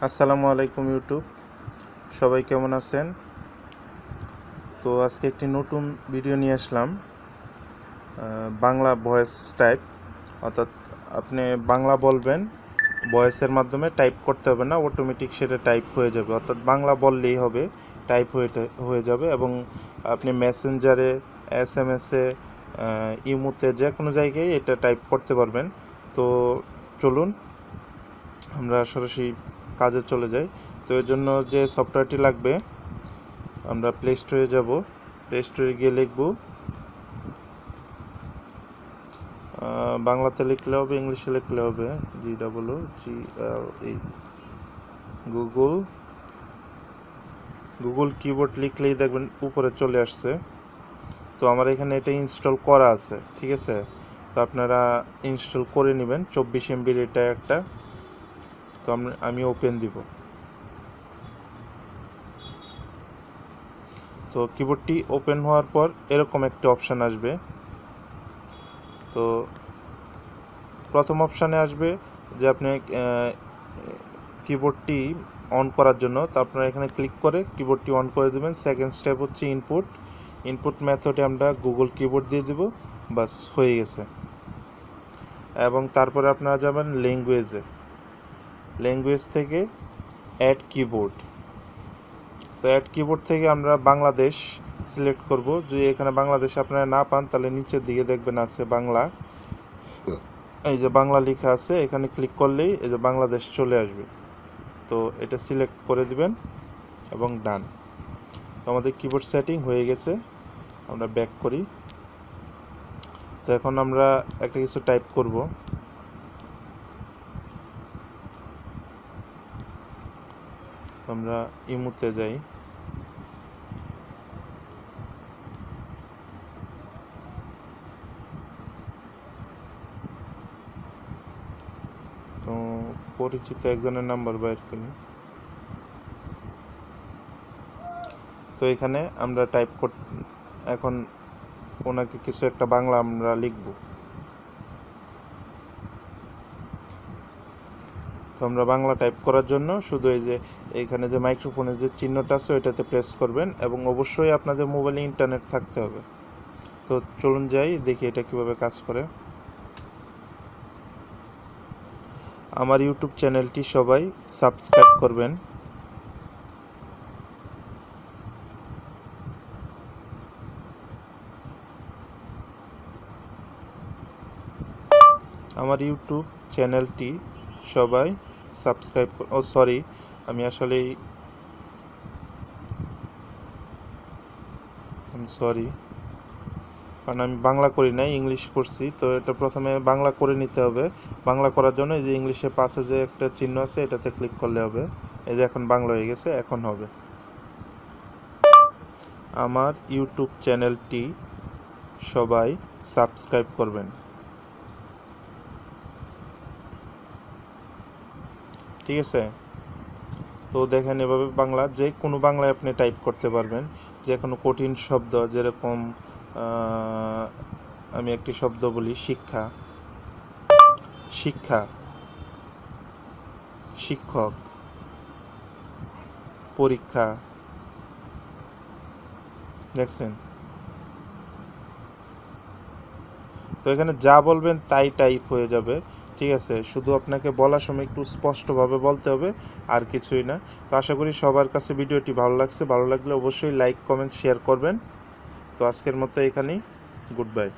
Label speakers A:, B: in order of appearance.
A: আসসালামু আলাইকুম ইউটিউব, সবাই কেমন আছেন? তো আজকে একটি নতুন ভিডিও নিয়ে আসলাম। বাংলা ভয়েস টাইপ, অর্থাৎ আপনি বাংলা বলবেন, ভয়েসের মাধ্যমে টাইপ করতে হবে না, অটোমেটিক সেটা টাইপ হয়ে যাবে। অর্থাৎ বাংলা বললেই হবে, টাইপ হয়ে যাবে। এবং আপনি মেসেঞ্জারে, SMS-এ, ইমোতে, যে কোনো জায়গায় এটা টাইপ করতে পারবেন। তো চলুন আমরা সরাসরি কাজে চলে যাই। তো এর জন্য যে সফটওয়্যারটি লাগবে, আমরা প্লে স্টোরে যাব। প্লে স্টোরে গিয়ে লিখব, বাংলাতে লিখলে হবে, ইংলিশে লিখলে হবে, GOOGLE। গুগল কিবোর্ড লিখলেই দেখবেন উপরে চলে আসছে। তো আমার এখানে এটা ইনস্টল করা আছে, ঠিক আছে? তো আপনারা ইনস্টল করে নেবেন। 24 MB এটা একটা। তো আমি ওপেন দিব। তো কিবোর্ডটি ওপেন হওয়ার পর এরকম একটা অপশান আসবে। তো প্রথম অপশানে আসবে যে আপনি কিবোর্ডটি অন করার জন্য। তো আপনারা এখানে ক্লিক করে কিবোর্ডটি অন করে দেবেন। সেকেন্ড স্টেপ হচ্ছে ইনপুট মেথডে আমরা গুগল কিবোর্ড দিয়ে দেব, বাস হয়ে গেছে। এবং তারপরে আপনারা যাবেন ল্যাঙ্গুয়েজ থেকে অ্যাড কিবোর্ড। তো অ্যাড কিবোর্ড থেকে আমরা বাংলাদেশ সিলেক্ট করব। যদি এখানে বাংলাদেশ আপনারা না পান, তাহলে নিচের দিকে দেখবেন আছে বাংলা, এই যে বাংলা লেখা আছে, এখানে ক্লিক করলেই এই যে বাংলাদেশ চলে আসবে। তো এটা সিলেক্ট করে দিবেন এবং ডান। তো আমাদের কিবোর্ড সেটিং হয়ে গেছে। আমরা ব্যাক করি। তো এখন আমরা একটা কিছু টাইপ করব। আমরা ইমোতে যাই। তো পরিচিত একজনের নাম্বার বাইর করি। তো এখানে আমরা এখন ওনাকে কিছু একটা বাংলা আমরা লিখব। তো আমরা বাংলা টাইপ করার জন্য শুধু এই যে এখানে যে মাইক্রোফোনের যে চিহ্নটা আছে ওইটাতে প্রেস করবেন, এবং অবশ্যই আপনাদের মোবাইলে ইন্টারনেট থাকতে হবে। তো চলুন যাই, দেখি এটা কিভাবে কাজ করে। আমার ইউটিউব চ্যানেলটি সবাই সাবস্ক্রাইব করবেন। আমার ইউটিউব চ্যানেলটি সবাই সাবস্ক্রাইব সরি, আমি আসলেই সরি, কারণ আমি বাংলা করি নাই, ইংলিশ করছি। তো এটা প্রথমে বাংলা করে নিতে হবে। বাংলা করার জন্য এই যে ইংলিশে পাশে যে একটা চিহ্ন আছে, এটাতে ক্লিক করলে হবে। এই যে এখন বাংলা হয়ে গেছে, এখন হবে। আমার ইউটিউব চ্যানেলটি সবাই সাবস্ক্রাইব করবেন, ঠিক আছে? তো দেখেন, এভাবে বাংলা, যে কোনো বাংলায় আপনি টাইপ করতে পারবেন। যে কোনো কঠিন শব্দ, যেরকম আমি একটি শব্দ বলি, শিক্ষা, শিক্ষক, পরীক্ষা, দেখছেন? তো এখানে যা বলবেন তাই টাইপ হয়ে যাবে, ঠিক আছে? শুধু আপনাকে বলার সময় একটু স্পষ্টভাবে বলতে হবে, আর কিছুই না। তো আশা করি সবার কাছে ভিডিওটি ভালো লাগছে। ভালো লাগলে অবশ্যই লাইক, কমেন্ট, শেয়ার করবেন। তো আজকের মতো এখানেই, গুড বাই।